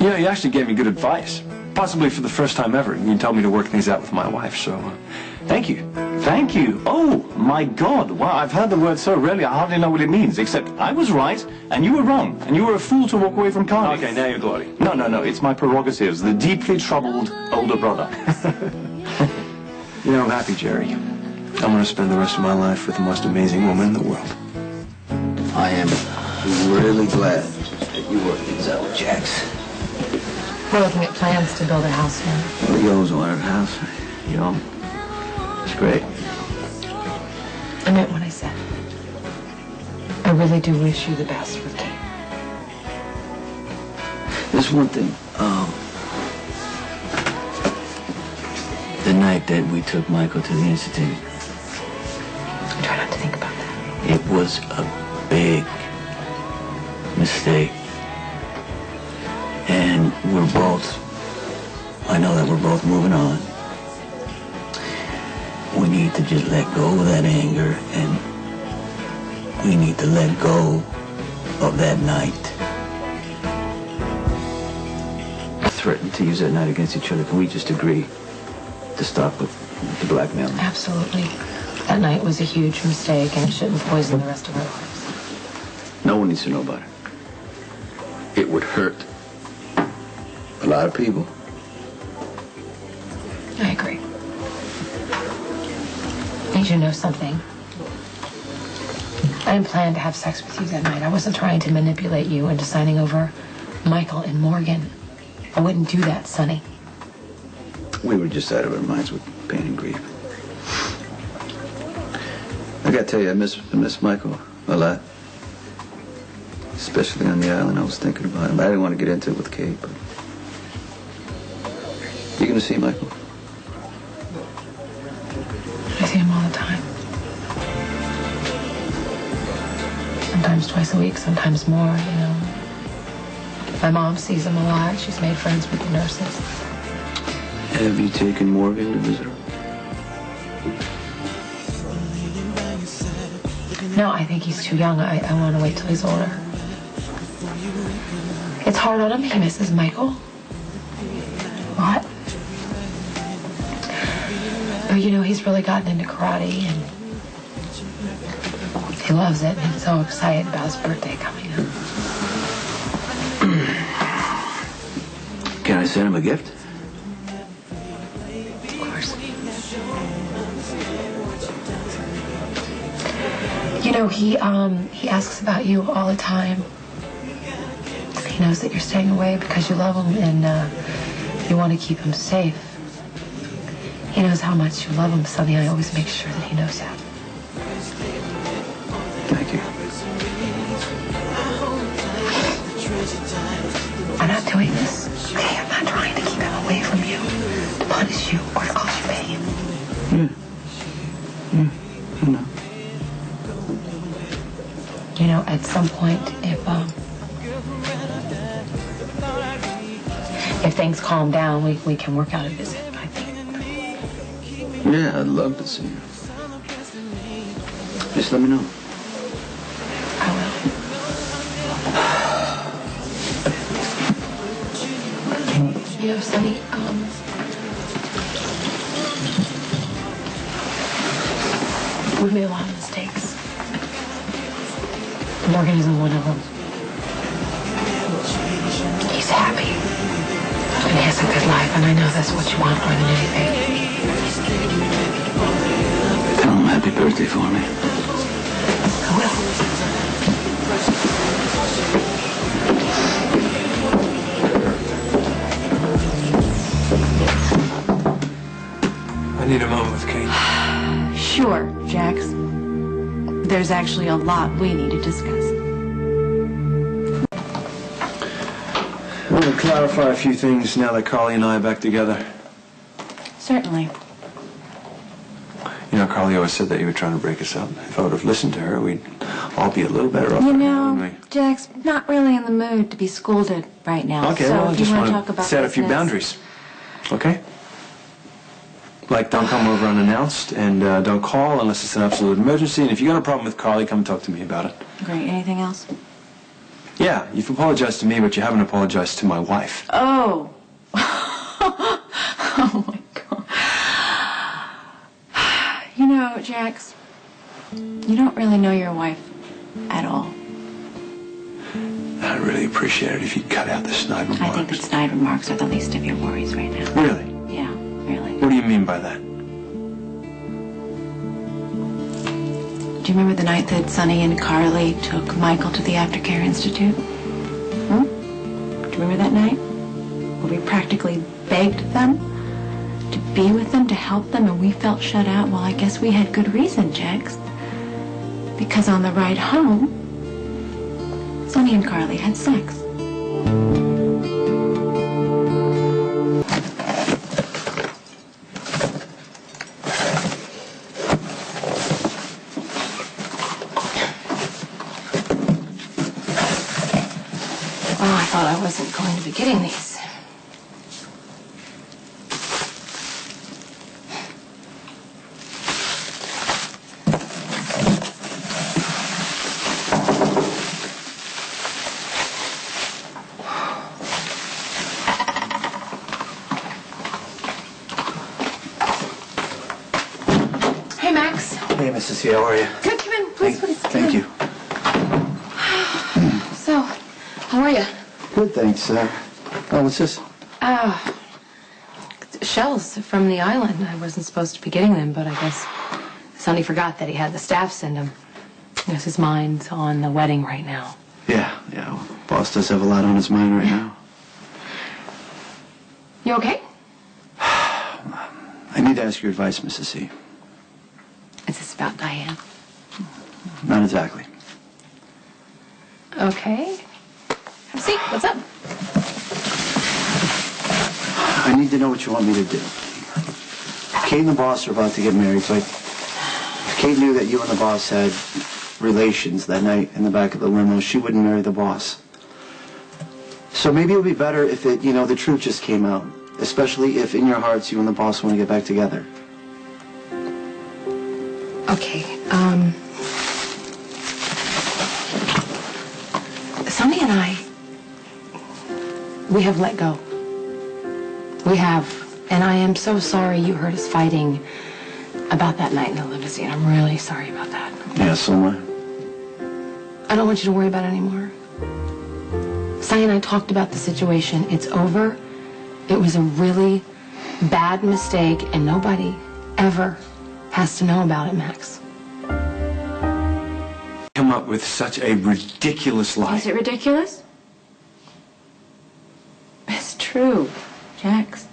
You know, you actually gave me good advice. Possibly for the first time ever. You told me to work things out with my wife, so thank you. Thank you. Oh, my God. Wow, I've heard the word so rarely, I hardly know what it means, except I was right, and you were wrong, and you were a fool to walk away from Carly. Okay, now you're gloating. No, it's my prerogatives, the deeply troubled older brother. You know, I'm happy, Jerry. I'm going to spend the rest of my life with the most amazing woman in the world. I am really glad that you worked things out with Jax. We're looking at plans to build a house here. Well, he always wanted a house, you know. It's great. I meant what I said. I really do wish you the best with Kate. There's one thing. The night that we took Michael to the Institute. Try not to think about that. It was a big mistake. And I know that we're both moving on. We need to just let go of that anger, and we need to let go of that night. Threatened to use that night against each other. Can we just agree to stop with the blackmail? Absolutely. That night was a huge mistake, and it shouldn't poison the rest of our lives. No one needs to know about it. It would hurt a lot of people. I agree. I need you to know something. I didn't plan to have sex with you that night. I wasn't trying to manipulate you into signing over Michael and Morgan. I wouldn't do that, Sonny. We were just out of our minds with pain and grief. I gotta tell you, I miss Michael a lot. Especially on the island. I was thinking about him. I didn't want to get into it with Kate, but... You gonna see Michael? I see him all the time. Sometimes twice a week, sometimes more, you know. My mom sees him a lot. She's made friends with the nurses. Have you taken Morgan to visit her? No, I think he's too young. I want to wait till he's older. It's hard on him. He misses Michael. What? But, you know, he's really gotten into karate, and he loves it, and he's so excited about his birthday coming up. Can I send him a gift? Of course. You know, he asks about you all the time. He knows that you're staying away because you love him and you want to keep him safe. He knows how much you love him, Sonny. I always make sure that he knows that. Thank you. I'm not doing this. Okay, I'm not trying to keep him away from you, to punish you, or to cause you pain. Yeah, I know. You know, at some point, if things calm down, we can work out a visit, I think. Yeah, I'd love to see you. Just let me know. I will. You know, Sonny, we've made a lot of mistakes. Morgan isn't one of them. He's happy. And he has a good life, and I know that's what you want more than anything. Tell him happy birthday for me. I will. I need a moment with Kate. Sure, Jax. There's actually a lot we need to discuss. I want to clarify a few things now that Carly and I are back together. Certainly. You know, Carly always said that you were trying to break us up. If I would have listened to her, we'd all be a little better off. You wouldn't know, we? Jax, not really in the mood to be scolded right now. Okay, so well, I if just you want want to talk about set a few business- boundaries. Okay? Like, don't come over unannounced, and don't call unless it's an absolute emergency. And if you got a problem with Carly, come talk to me about it. Great. Anything else? Yeah, you've apologized to me, but you haven't apologized to my wife. Oh. Oh, my God. You know, Jax, you don't really know your wife at all. I'd really appreciate it if you'd cut out the snide remarks. I think that snide remarks are the least of your worries right now. Really? Yeah, really. What do you mean by that? Do you remember the night that Sonny and Carly took Michael to the Aftercare Institute? Hmm? Do you remember that night? Where we practically begged them to be with them, to help them, and we felt shut out? Well, I guess we had good reason, Jax. Because on the ride home, Sonny and Carly had sex. Oh, I thought I wasn't going to be getting these. Hey, Max. Hey, Mrs. C, how are you? Good, come in. Please, please. Come Thank in. you. So, how are you? Good, thanks. What's this? Shells from the island. I wasn't supposed to be getting them, but I guess Sonny forgot that he had the staff send them. I guess his mind's on the wedding right now. Yeah. Well, boss does have a lot on his mind right now. You okay? I need to ask your advice, Mrs. C. Is this about Diane? Not exactly. Okay. Have a seat. What's up? I need to know what you want me to do. Kate and the boss are about to get married, but if Kate knew that you and the boss had relations that night in the back of the limo, she wouldn't marry the boss. So maybe it would be better if the truth just came out, especially if in your hearts you and the boss want to get back together. Okay, Sonny and I, we have let go. We have. And I am so sorry you heard us fighting about that night in the limousine. I'm really sorry about that. Yeah, so am I don't want you to worry about it anymore. Sonny and I talked about the situation. It's over. It was a really bad mistake, and nobody ever has to know about it, Max. Come up with such a ridiculous lie. Is it ridiculous? It's true, Jax.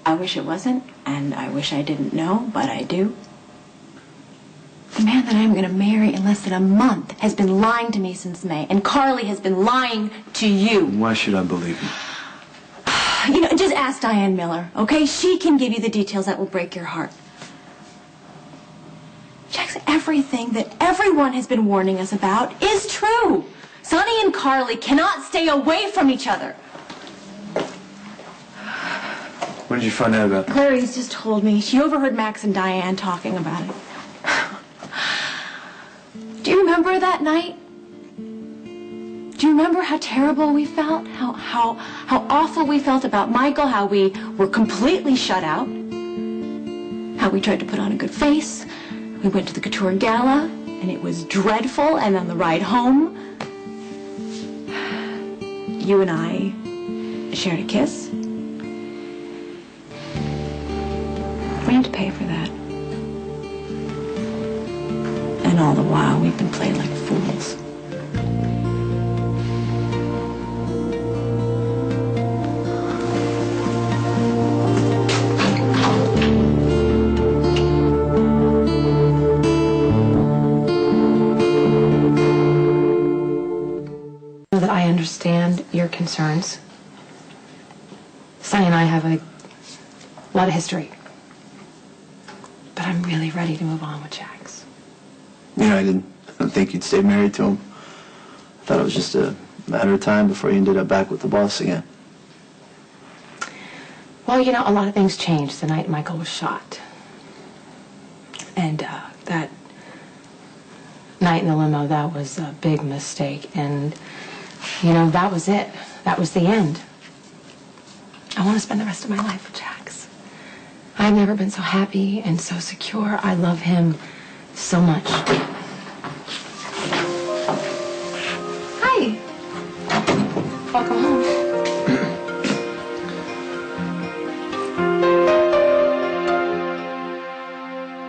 I wish it wasn't, and I wish I didn't know, but I do. The man that I'm going to marry in less than a month has been lying to me since May, and Carly has been lying to you. Why should I believe you? Just ask Diane Miller, okay? She can give you the details that will break your heart. Jax, everything that everyone has been warning us about is true. Sonny and Carly cannot stay away from each other. What did you find out about? Clarice just told me. She overheard Max and Diane talking about it. Do you remember that night? Do you remember how terrible we felt? How awful we felt about Michael? How we were completely shut out? How we tried to put on a good face? We went to the Couture Gala, and it was dreadful. And on the ride home, you and I shared a kiss. We had to pay for that. And all the while, we've been played like fools. That I understand your concerns. Sonny and I have a lot of history. But I'm really ready to move on with Jax. I didn't think you'd stay married to him. I thought it was just a matter of time before you ended up back with the boss again. Well, a lot of things changed the night Michael was shot. And that night in the limo, that was a big mistake. And, you know, that was it. That was the end. I want to spend the rest of my life with Jax. I've never been so happy and so secure. I love him so much. Hi. Welcome home.